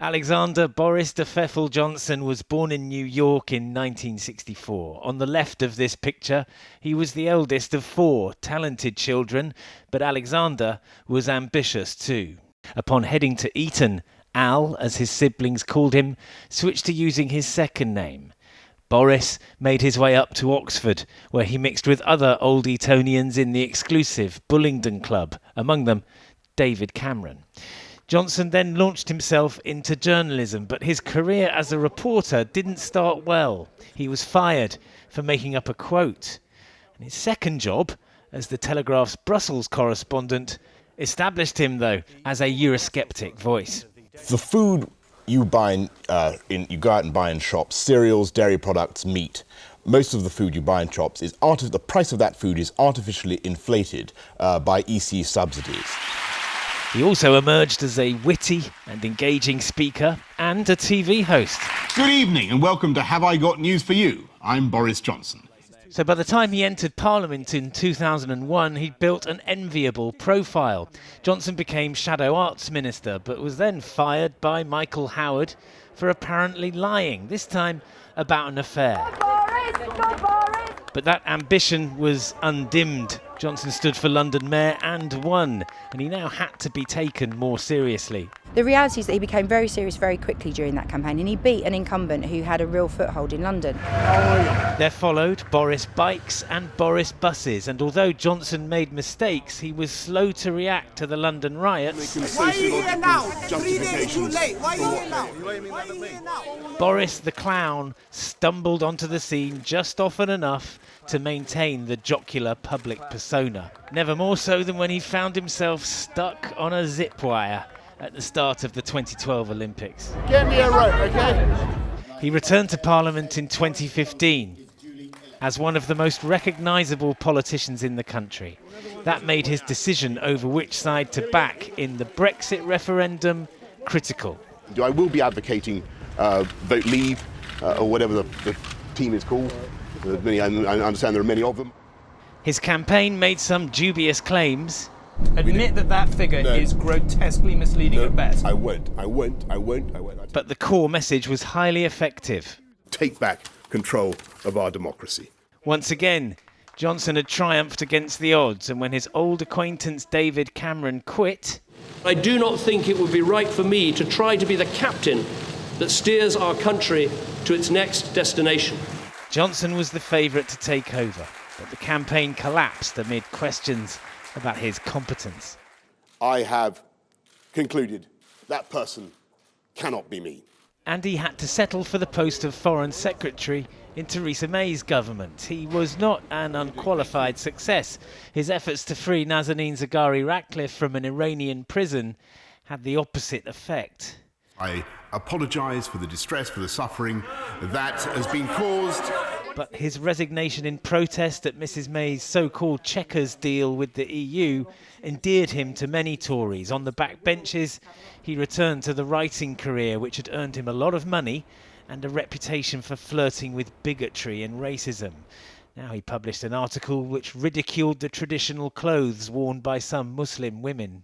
Alexander Boris de Pfeffel Johnson was born in New York in 1964. On the left of this picture, he was the eldest of 4 talented children, but Alexander was ambitious too. Upon heading to Eton, Al, as his siblings called him, switched to using his second name. Boris made his way up to Oxford, where he mixed with other old Etonians in the exclusive Bullingdon Club, among them David Cameron. Johnson then launched himself into journalism, but his career as a reporter didn't start well. He was fired for making up a quote. And his second job, as the Telegraph's Brussels correspondent, established him, though, as a Eurosceptic voice. The food you buy you go out and buy in shops, cereals, dairy products, meat. Most of the food you buy in shops is the price of that food is artificially inflated by EC subsidies. He also emerged as a witty and engaging speaker and a TV host. Good evening and welcome to Have I Got News For You? I'm Boris Johnson. So by the time he entered Parliament in 2001, he'd built an enviable profile. Johnson became Shadow Arts Minister, but was then fired by Michael Howard for apparently lying, this time about an affair. But that ambition was undimmed. Johnson stood for London Mayor and won, and he now had to be taken more seriously. The reality is that he became very serious very quickly during that campaign, and he beat an incumbent who had a real foothold in London. There followed Boris Bikes and Boris Buses, and although Johnson made mistakes, he was slow to react to the London riots. Why are you here now? 3 days too late. Why are you here now? Why are you here now? Boris the Clown stumbled onto the scene just often enough to maintain the jocular public persona. Never more so than when he found himself stuck on a zip wire at the start of the 2012 Olympics. Get me a rope, okay? He returned to Parliament in 2015 as one of the most recognisable politicians in the country. That made his decision over which side to back in the Brexit referendum critical. I will be advocating vote leave or whatever the team is called. I understand there are many of them. His campaign made some dubious claims. Admit that figure is grotesquely misleading at best. I won't. But the core message was highly effective. Take back control of our democracy. Once again, Johnson had triumphed against the odds, and when his old acquaintance David Cameron quit... I do not think it would be right for me to try to be the captain that steers our country to its next destination. Johnson was the favourite to take over, but the campaign collapsed amid questions about his competence. I have concluded that person cannot be me. And he had to settle for the post of Foreign Secretary in Theresa May's government. He was not an unqualified success. His efforts to free Nazanin Zaghari-Ratcliffe from an Iranian prison had the opposite effect. I apologise for the distress, for the suffering that has been caused. But his resignation in protest at Mrs May's so-called Chequers deal with the EU endeared him to many Tories. On the backbenches, he returned to the writing career which had earned him a lot of money and a reputation for flirting with bigotry and racism. Now he published an article which ridiculed the traditional clothes worn by some Muslim women.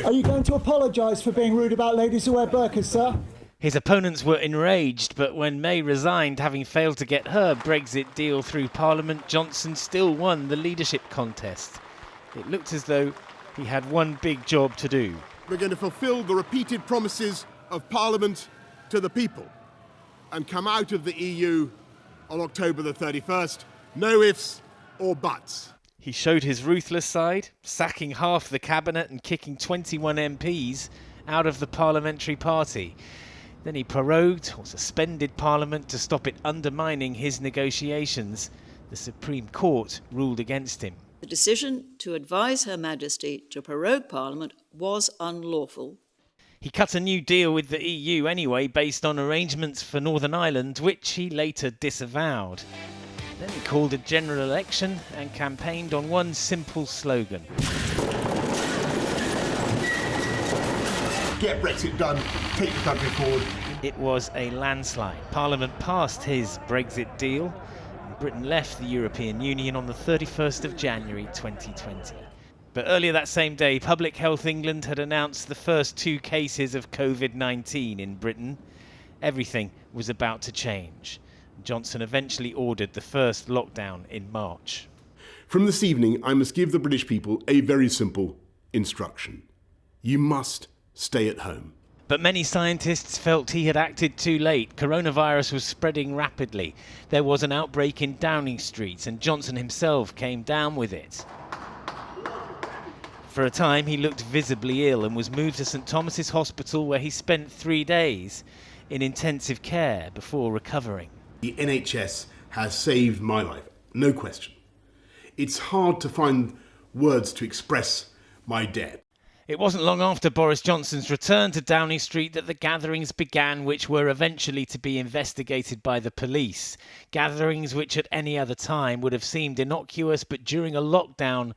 Are you going to apologise for being rude about ladies who wear burqas, sir? His opponents were enraged, but when May resigned, having failed to get her Brexit deal through Parliament, Johnson still won the leadership contest. It looked as though he had one big job to do. We're going to fulfil the repeated promises of Parliament to the people and come out of the EU on October the 31st. No ifs or buts. He showed his ruthless side, sacking half the cabinet and kicking 21 MPs out of the parliamentary party. Then he prorogued or suspended Parliament to stop it undermining his negotiations. The Supreme Court ruled against him. The decision to advise Her Majesty to prorogue Parliament was unlawful. He cut a new deal with the EU anyway, based on arrangements for Northern Ireland, which he later disavowed. Then he called a general election and campaigned on one simple slogan. Get Brexit done, take the country forward. It was a landslide. Parliament passed his Brexit deal, and Britain left the European Union on the 31st of January 2020. But earlier that same day, Public Health England had announced the first 2 cases of COVID-19 in Britain. Everything was about to change. Johnson eventually ordered the first lockdown in March. From this evening, I must give the British people a very simple instruction. You must stay at home. But many scientists felt he had acted too late. Coronavirus was spreading rapidly. There was an outbreak in Downing Street, and Johnson himself came down with it. For a time, he looked visibly ill and was moved to St Thomas's Hospital, where he spent 3 days in intensive care before recovering. The NHS has saved my life, no question. It's hard to find words to express my debt. It wasn't long after Boris Johnson's return to Downing Street that the gatherings began, which were eventually to be investigated by the police. Gatherings which at any other time would have seemed innocuous, but during a lockdown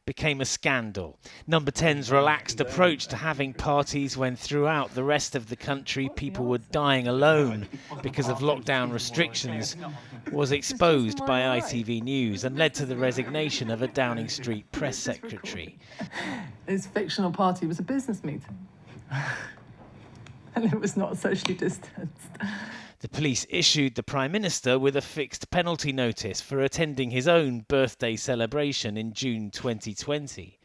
became a scandal. Number 10's relaxed approach to having parties when throughout the rest of the country people were dying alone because of lockdown restrictions was exposed by ITV News and led to the resignation of a Downing Street press secretary. His fictional party was a business meeting and it was not socially distanced. The police issued the Prime Minister with a fixed penalty notice for attending his own birthday celebration in June 2020.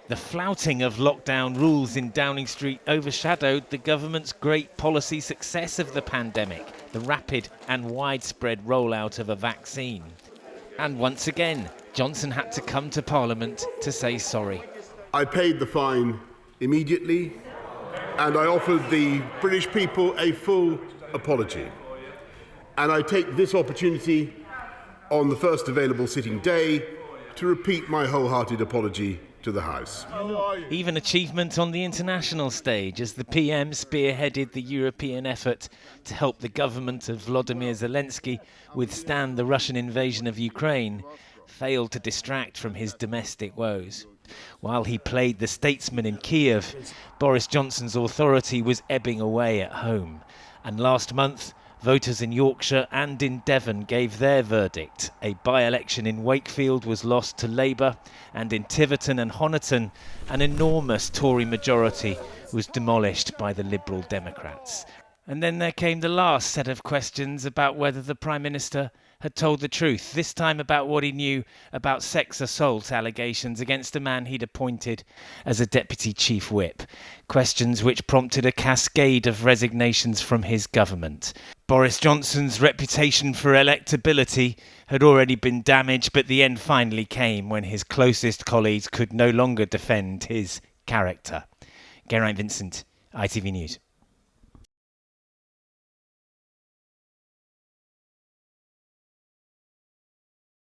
The flouting of lockdown rules in Downing Street overshadowed the government's great policy success of the pandemic, the rapid and widespread rollout of a vaccine. And once again, Johnson had to come to Parliament to say sorry. I paid the fine immediately, and I offered the British people a full apology. And I take this opportunity on the first available sitting day to repeat my wholehearted apology to the House. Even achievement on the international stage as the PM spearheaded the European effort to help the government of Volodymyr Zelensky withstand the Russian invasion of Ukraine failed to distract from his domestic woes. While he played the statesman in Kiev, Boris Johnson's authority was ebbing away at home. And last month, voters in Yorkshire and in Devon gave their verdict. A by-election in Wakefield was lost to Labour, and in Tiverton and Honiton, an enormous Tory majority was demolished by the Liberal Democrats. And then there came the last set of questions about whether the Prime Minister had told the truth, this time about what he knew about sex assault allegations against a man he'd appointed as a Deputy Chief Whip. Questions which prompted a cascade of resignations from his government. Boris Johnson's reputation for electability had already been damaged, but the end finally came when his closest colleagues could no longer defend his character. Geraint Vincent, ITV News.